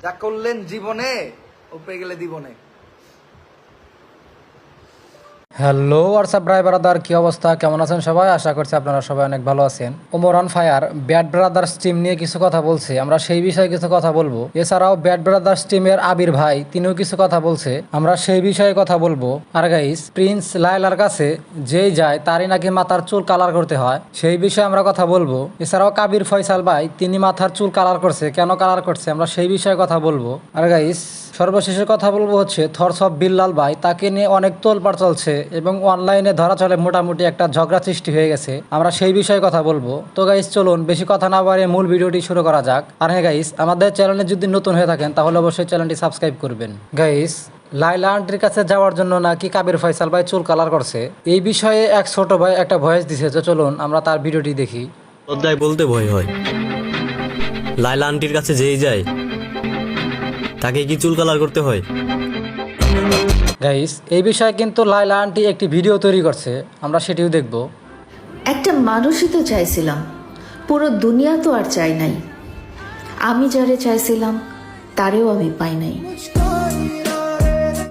যা করলেন জীবনে ও পেয়ে গেলে জীবনে। হ্যালো হোয়াটসঅ্যাপ ভাই ব্রাদার, কি অবস্থা, কেমন আছেন সবাই? আশা করছি আপনারা সবাই অনেক ভালো আছেন। Omar on fire bad brothers team নিয়ে কিছু কথা বলছে, আমরা সেই বিষয়ে কিছু কথা বলবো। এছাড়াও ব্যাড ব্রাদার্স টিমের আবির ভাই তিনিও কিছু কথা বলছে, আমরা সেই বিষয়ে কথা বলবো। আর গাইস, প্রিন্স লায়লার কাছে যেই যায় তারই নাকি মাথার চুল কালার করতে হয়, সেই বিষয়ে আমরা কথা বলবো। এছাড়াও কাবির ফয়সাল ভাই তিনি মাথার চুল কালার করছে, কেন কালার করছে আমরা সেই বিষয়ে কথা বলবো। আর গাইস, সর্বশেষে কথা বলবো হচ্ছে থরস অফ বিল্লাল ভাই, তাকে নিয়ে অনেক তোলপাড় চলছে এবং অনলাইনে ধরা চলে মোটামুটি একটা ঝগড়া সৃষ্টি হয়ে গেছে, আমরা সেই বিষয়ে কথা বলবো। তো গাইস চলুন বেশি কথা না বাড়িয়ে মূল ভিডিওটি শুরু করা যাক। আর হ্যাঁ গাইস, আমাদের চ্যানেলে যদি নতুন হয়ে থাকেন তাহলে অবশ্যই চ্যানেলটি সাবস্ক্রাইব করবেন। গাইস, লাইলা আন্টির কাছে যাওয়ার জন্য নাকি কাবির ফয়সাল ভাই চুল কালার করছে, এই বিষয়ে এক ছোট ভাই একটা ভয়েস দিছে, তো চলুন আমরা তার ভিডিওটি দেখি। অধ্যায় বলতে ভয় হয়, লাইলা আন্টির কাছে যেই যায় তাকে কি চুল কালার করতে হয়? গাইস, এই বিষয়ে কিন্তু লাইলা আন্টি একটি ভিডিও তৈরি করছে, আমরা সেটিও দেখব। একটা মানুষই তো চাইছিলাম, পুরো দুনিয়া তো আর চাই নাই। আমি যারে চাইছিলাম তারেও আমি পাই নাই।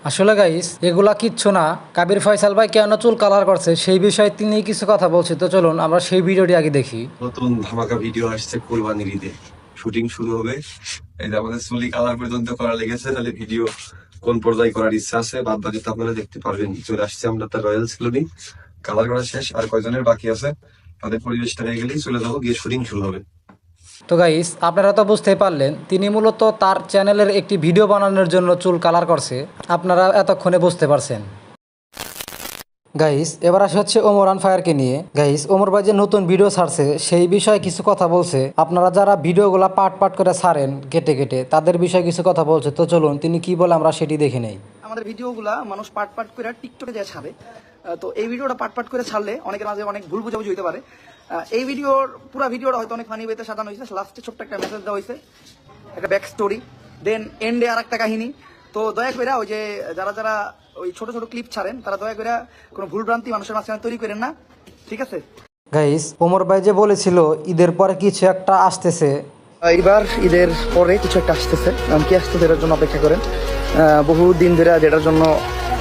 আসলে গাইস, এগুলা কিচ্ছু না, কাবির ফয়সাল ভাই কেন চুল কালার করছে সেই বিষয়ে তিনি কিছু কথা বলছে, তো চলুন আমরা সেই ভিডিওটি আগে দেখি। নতুন ধামাকা ভিডিও আসছে কোরবানির ঈদে, শুটিং শুরু হবে। এই যে আমাদের চুলি কালার পর্যন্ত করা লেগেছে, তাহলে ভিডিও কোন পর্যায়ে করার ইচ্ছা আছে বাদ বাকি তো আপনারা দেখতে পারবেন। চলে আসছে আমরা তার রয়্যাল সেলুনে, কালার করা শেষ, আর কয়জনের বাকি আছে তাদের পরিবেশটা হয়ে গেলেই চলে যাবো, গিয়ে শুটিং শুরু হবে। তো গাইস, আপনারা তো বুঝতেই পারলেন তিনি মূলত তার চ্যানেলের একটি ভিডিও বানানোর জন্য চুল কালার করছে, আপনারা এতক্ষণে বুঝতে পারছেন। গাইস, এবার আসা হচ্ছে ওমর অন ফায়ারকে নিয়ে। গাইস, ওমর ভাই যে নতুন ভিডিও ছাড়ছে সেই বিষয়ে কিছু কথা বলছে, আপনারা যারা ভিডিওগুলা পার্ট পার্ট করে ছাড়েন কেটে কেটে তাদের বিষয়ে কিছু কথা বলছে, তো চলুন তিনি কি বলে আমরা সেটি দেখে নেই। আমাদের ভিডিওগুলা মানুষ পার্ট পার্ট করে টিকটকে যায় ছাড়ে, তো এই ভিডিওটা পার্ট পার্ট করে ছাড়লে অনেকের মাঝে অনেক ভুল বুঝাবুঝি হতে পারে। এই ভিডিওর পুরো ভিডিওটা হয়তো অনেক ফানি ওয়েতে সাজানো হয়েছে, লাস্টে ছোট্ট একটা মেসেজ দেওয়া হয়েছে, একটা ব্যাক স্টোরি, দেন এন্ডে আর একটা কাহিনী। তো দয়া করে ওই যে যারা যারা ওই ছোট ছোট ক্লিপ ছাড়েন তারা দয়া করে কোনো ভুলভ্রান্তি মানুষের মাঝখানে তৈরি করেন না, ঠিক আছে? গাইস, ওমর ভাই যে বলেছিল ঈদের পরে কিছু একটা আসতেছে, এইবার ঈদের পরে কিছু একটা আসতেছে, কি আসতেছে এটার জন্য অপেক্ষা করেন। বহু দিন ধরে যেটার জন্য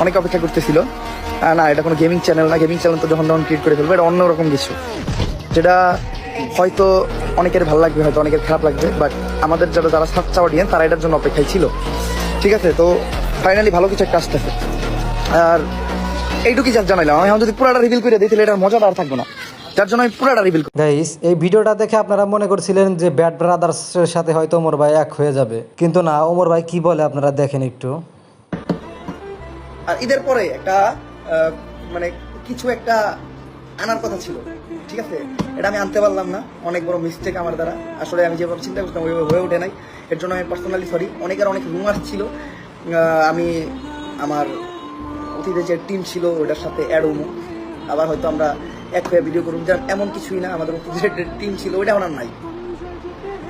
অনেক অপেক্ষা করতেছিল। না, এটা কোনো গেমিং চ্যানেল না, গেমিং চ্যানেল তো যখন তখন ক্রিয়েট করে ফেলবে, এটা অন্যরকম কিছু, যেটা হয়তো অনেকের ভালো লাগবে, হয়তো অনেকের খারাপ লাগবে, বাট আমাদের যারা সাচ্চা অডিয়েন্স তারা এটার জন্য অপেক্ষায় ছিল, ঠিক আছে? তো ফাইনালি ভালো কিছু একটা আসতেছে, আর এইটুকুই যা জানাইলাম। আমি যদি পুরাটা রিভিল করে দিই তাহলে এটার মজাটা আর থাকবো না, যার জন্য আমি পুরাটা রিভিল। গাইস, এই ভিডিওটা দেখে আপনারা মনে করছিলেন যে ব্যাড ব্রাদার্সের সাথে হয়তো ওমর ভাই এক হয়ে যাবে, কিন্তু না, ওমর ভাই কি বলে আপনারা দেখেন একটু। আর ঈদের পরে একটা মানে কিছু একটা আনার কথা ছিল, ঠিক আছে? এটা আমি আনতে পারলাম না, অনেক বড় মিস্টেক আমার দ্বারা। আসলে আমি যেভাবে চিন্তা করতাম ওইভাবে হয়ে ওঠে নাই, এর জন্য আমি পার্সোনালি সরি। অনেকের অনেক রুমার ছিল, আমি আমার অতীতে যে টিম ছিল ওটার সাথে অ্যাড হবো, আবার হয়তো আমরা এক হয়ে ভিডিও করুন, যেমন এমন কিছুই না। আমাদের অতীতের যে টিম ছিল ওইটা ওনার নাই,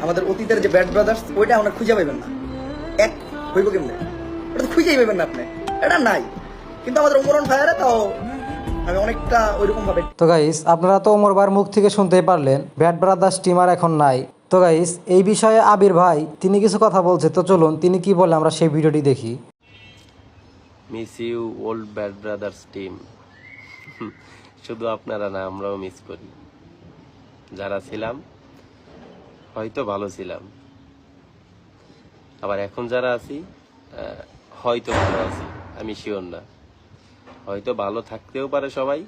আমাদের অতীতের যে ব্যাড ব্রাদার্স ওইটা ওনার খুঁজে পাইবেন না। এক হইব কেমনে, ওটা তো খুঁজেই পাইবেন না আপনি, এটা নাই। কিন্তু আমাদের ওমর অন ফায়ারে তাও আমি অনেকটা ওইরকম ভাবে। তো গাইস, আপনারা তো ওমর ভাইয়ের মুখ থেকে শুনতেই পারলেন ব্যাড ব্রাদার্স টিম আর এখন নাই। তো গাইস, এই বিষয়ে আবির ভাই তিনি কিছু কথা বলছে, তো চলুন তিনি কি বলে আমরা সেই ভিডিওটি দেখি। Miss you old bad brothers team. শুধু আপনারা না, আমরাও মিস করি। যারা ছিলাম হয়তো ভালো ছিলাম, আবার এখন যারা আছি হয়তো ভালো আছি, আমি শিওর না। হয়তো ভালো থাকতেও পারে সবাই,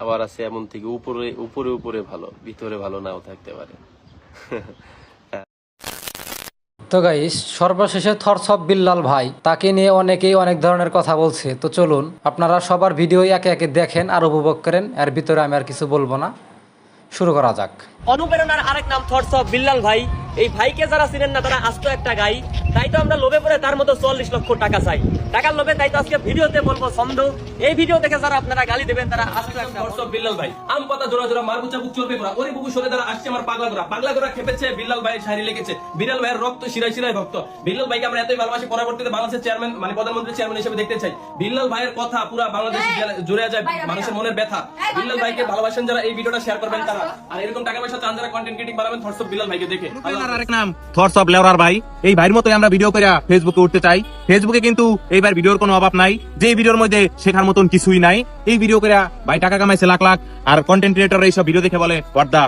আবার আছে এমন থেকে উপরে উপরে উপরে ভালো, ভিতরে ভালো নাও থাকতে পারে। তো গাইস, সর্বশেষে থরস অফ বিল্লাল ভাই, তাকে নিয়ে অনেকেই অনেক ধরনের কথা বলছে, তো চলুন আপনারা সবার ভিডিও একে একে দেখেন আর উপভোগ করেন, এর ভিতরে আমি আর কিছু বলবো না, শুরু করা যাক। অনুপ্রেরণার আরেক নাম থটস অফ বিল্লাল ভাই। এই ভাইকে যারা চিনেন না তারা আস্ত একটা গাই, তাই তো আমরা লোভে পড়ে তার মতো 40 লক্ষ টাকা চাই, টাকার লোভে। তাই তো আজকে ভিডিওতে বলবো ছন্দ, এই ভিডিও দেখে যারা আপনারা গালি দেবেন তারা আস্ত একটা থটস অফ বিল্লাল ভাই। আম পাতা জোড়া জোড়া মারবুচা বুক চলবে পড়া, ওরে বুকু সরে দ্বারা আসছে আমার পাগলা গোরা খেপেছে, বিল্লাল ভাইয়ের শাড়ি লেগেছে, বিল্লাল ভাইয়ের রক্ত শিরায় শিরায় ভক্ত। বিল্লাল ভাইকে আমরা এতই ভালোবাসি, পরবর্তীতে বাংলাদেশের চেয়ারম্যান মানে প্রধানমন্ত্রী চেয়ারম্যান হিসেবে দেখতে চাই। বিল্লাল ভাইয়ের কথা পুরো বাংলাদেশ জুড়ে যায়, মানুষের মনের ব্যথা। বিল্লাল ভাইকে ভালোবাসেন যারা এই ভিডিওটা শেয়ার করবেন তারা, আর এরকম টাকা পয়সা চান যারা কন্টেন্ট ক্রিয়েটিং বানাবেন থটস অফ বিল্লাল ভাইকে দেখে। থটস অফ লেওরার ভাই, এই ভাইয়ের মতো আমরা ভিডিও করে ফেসবুকে উঠতে চাই। ফেসবুকে কিন্তু এইবার ভিডিওর কোনো অভাব নাই, যে ভিডিওর মধ্যে শেখার মতন কিছুই নাই। এই ভিডিও করে ভাই টাকা কামাইছে লাখ লাখ, আর কন্টেন্ট ক্রিয়েটর এইসব ভিডিও দেখে বলে পর্দা।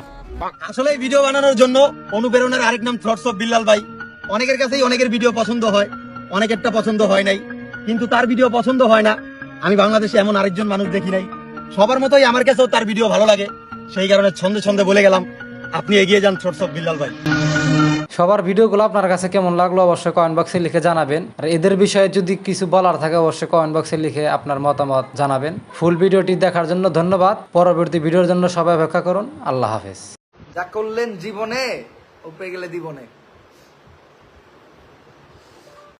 আসলে এই ভিডিও বানানোর জন্য অনুপ্রেরণার আরেক নাম থটস অফ বিল্লাল ভাই। অনেকের কাছেই অনেকের ভিডিও পছন্দ হয়, অনেকেরটা পছন্দ হয় নাই, কিন্তু তার ভিডিও পছন্দ হয় না আমি বাংলাদেশে এমন আরেকজন মানুষ দেখি নাই। সবার মতোই আমার কাছেও তার ভিডিও ভালো লাগে, সেই কারণে ছন্দে ছন্দে বলে গেলাম আপনি এগিয়ে যান থটস অফ বিল্লাল ভাই। সবার ভিডিওগুলো আপনার কাছে কেমন লাগলো অবশ্যই কমেন্ট বক্সে লিখে জানাবেন। আর এদের বিষয়ে যদি কিছু বলার থাকে অবশ্যই কমেন্ট বক্সে লিখে আপনার মতামত জানাবেন। ফুল ভিডিওটি দেখার জন্য ধন্যবাদ। পরবর্তী ভিডিওর জন্য সবাই অপেক্ষা করুন। আল্লাহ হাফেজ। যা করলেন জীবনে ও পেয়ে গেলে দিবনে।